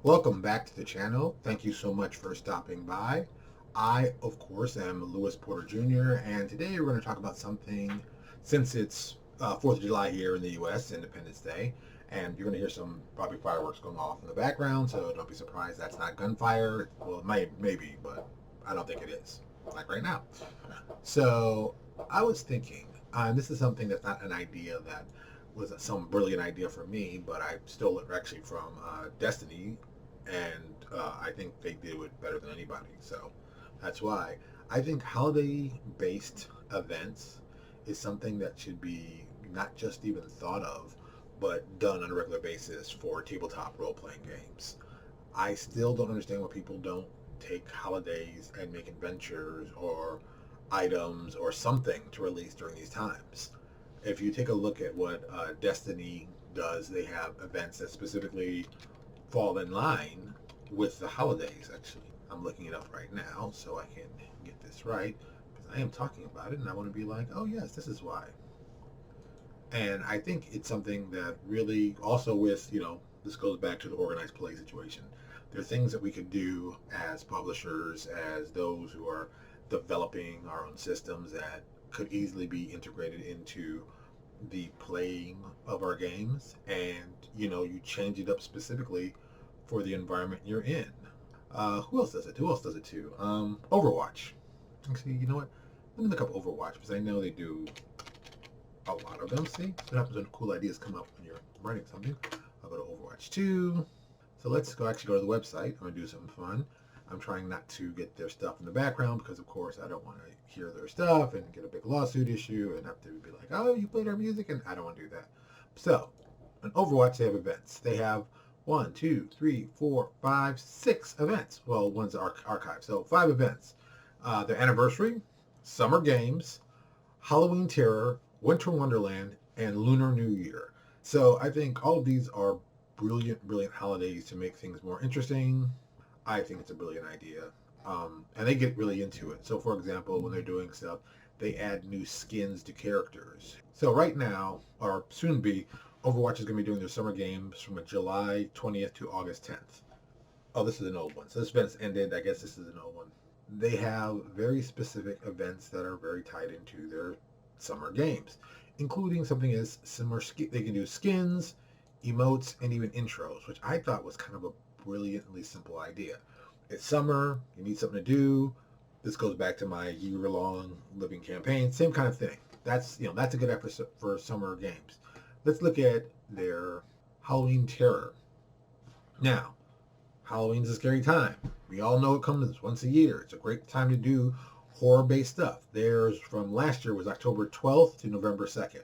Welcome back to the channel. Thank you so much for stopping by. I, of course, am Lewis Porter Jr., and today we're going to talk about something, since it's 4th of July here in the U.S., Independence Day, and you're going to hear some probably fireworks going off in the background, so don't be surprised that's not gunfire. Well, it may be, but I don't think it is, like right now. So I was thinking, this is something that's not an idea that was some brilliant idea for me, but I stole it actually from Destiny, and I think they did it better than anybody. So that's why I think holiday-based events is something that should be not just even thought of, but done on a regular basis for tabletop role-playing games. I still don't understand why people don't take holidays and make adventures or items or something to release during these times. If you take a look at what Destiny does, they have events that specifically fall in line with the holidays. Actually, I'm looking it up right now so I can get this right because I am talking about it and I want to be like, oh yes, this is why. And I think it's something that really also with, this goes back to the organized play situation. There are things that we could do as publishers, as those who are developing our own systems that could easily be integrated into the playing of our games, and you change it up specifically for the environment you're in. Who else does it? Who else does it too? Overwatch. Actually, you know what? Let me look up Overwatch because I know they do a lot of them. See, what happens when cool ideas come up when you're writing something. I'll go to Overwatch 2. So let's go to the website. I'm gonna do something fun. I'm trying not to get their stuff in the background because, of course, I don't want to hear their stuff and get a big lawsuit issue and have to be like, oh, you played our music, and I don't want to do that. So, in Overwatch, they have events. They have 1, 2, 3, 4, 5, 6 events. Well, one's archive, so 5 events. Their anniversary, Summer Games, Halloween Terror, Winter Wonderland, and Lunar New Year. So I think all of these are brilliant holidays to make things more interesting. I think it's a brilliant idea. And they get really into it. So, for example, when they're doing stuff, they add new skins to characters. So right now, or soon be, Overwatch is going to be doing their summer games from July 20th to August 10th. Oh, this is an old one. So this event's ended. I guess this is an old one. They have very specific events that are very tied into their summer games, including something as similar. They can do skins, emotes, and even intros, which I thought was kind of a brilliantly simple idea. It's summer, you need something to do. This goes back to my year-long living campaign. Same kind of thing. That's a good effort for summer games. Let's look at their Halloween Terror. Now, Halloween's a scary time. We all know it comes once a year. It's a great time to do horror-based stuff. Theirs from last year was October 12th to November 2nd.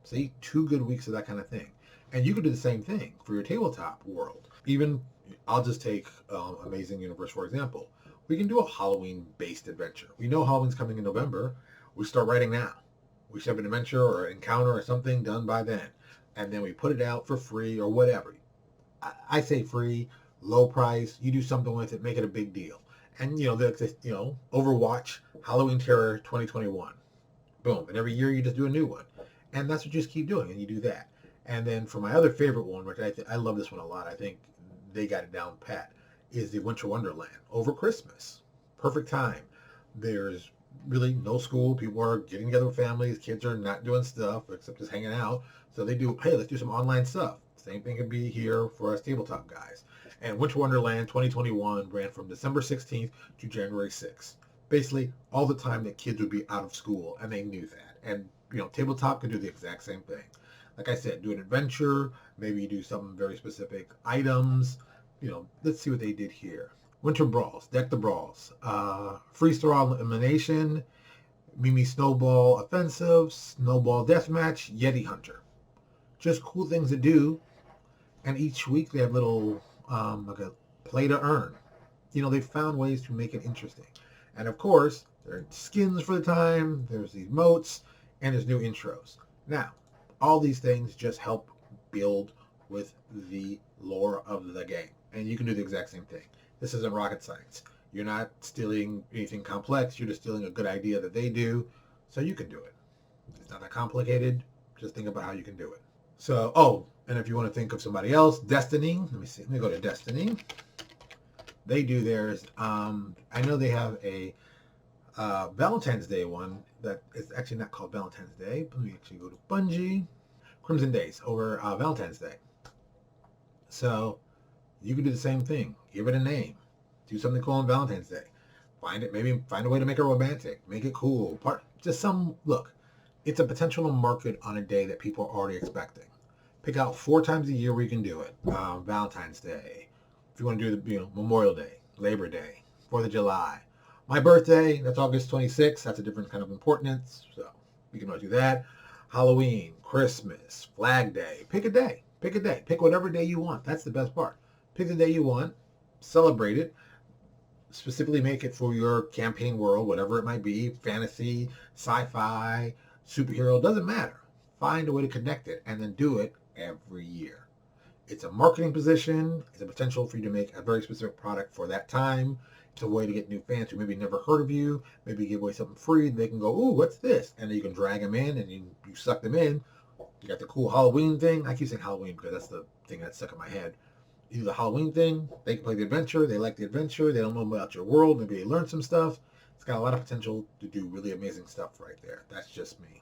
See, 2 good weeks of that kind of thing. And you could do the same thing for your tabletop world. Even, I'll just take Amazing Universe, for example. We can do a Halloween-based adventure. We know Halloween's coming in November. We start writing now. We should have an adventure or an encounter or something done by then. And then we put it out for free or whatever. I say free, low price. You do something with it, make it a big deal. And, Overwatch, Halloween Terror 2021. Boom. And every year you just do a new one. And that's what you just keep doing, and you do that. And then for my other favorite one, which I love this one a lot, I think they got it down pat, is the Winter Wonderland over Christmas. Perfect time. There's really no school. People are getting together with families. Kids are not doing stuff except just hanging out. So they do, hey, let's do some online stuff. Same thing could be here for us tabletop guys. And Winter Wonderland 2021 ran from December 16th to January 6th. Basically, all the time that kids would be out of school, and they knew that. And, tabletop could do the exact same thing. Like I said, do an adventure, maybe do some very specific items. Let's see what they did here. Winter Brawls, Deck the Brawls, Freeze Throw Elimination, Mimi Snowball Offensive, Snowball Deathmatch, Yeti Hunter. Just cool things to do. And each week they have little, like a play to earn. They found ways to make it interesting. And of course, there are skins for the time, there's these emotes, and there's new intros. Now, all these things just help build with the lore of the game. And you can do the exact same thing. This isn't rocket science. You're not stealing anything complex. You're just stealing a good idea that they do. So you can do it. It's not that complicated. Just think about how you can do it. So, And if you want to think of somebody else, Destiny. Let me see. Let me go to Destiny. They do theirs. I know they have a Valentine's Day one that is actually not called Valentine's Day. Let me actually go to Bungie. Crimson Days over Valentine's Day. So you can do the same thing. Give it a name. Do something cool on Valentine's Day. Maybe find a way to make it romantic. Make it cool. Look, it's a potential market on a day that people are already expecting. Pick out 4 times a year where you can do it. Valentine's Day. If you want to do the Memorial Day, Labor Day, 4th of July. My birthday, that's August 26th. That's a different kind of importance. So you can always do that. Halloween, Christmas, Flag Day. Pick a day. Pick a day. Pick whatever day you want. That's the best part. Pick the day you want. Celebrate it. Specifically make it for your campaign world, whatever it might be. Fantasy, sci-fi, superhero. Doesn't matter. Find a way to connect it and then do it every year. It's a marketing position. It's a potential for you to make a very specific product for that time. It's a way to get new fans who maybe never heard of you. Maybe give away something free. They can go, ooh, what's this? And then you can drag them in and you suck them in. You got the cool Halloween thing. I keep saying Halloween because that's the thing that's stuck in my head. You do the Halloween thing. They can play the adventure. They like the adventure. They don't know about your world. Maybe they learn some stuff. It's got a lot of potential to do really amazing stuff right there. That's just me.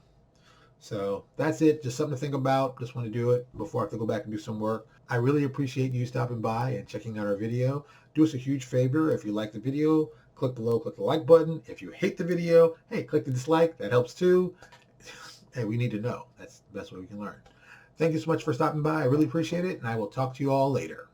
So that's it. Just something to think about. Just want to do it before I have to go back and do some work. I really appreciate you stopping by and checking out our video. Do us a huge favor. If you like the video, click below, click the like button. If you hate the video, hey, click the dislike. That helps too. Hey, we need to know. That's the best way we can learn. Thank you so much for stopping by. I really appreciate it, and I will talk to you all later.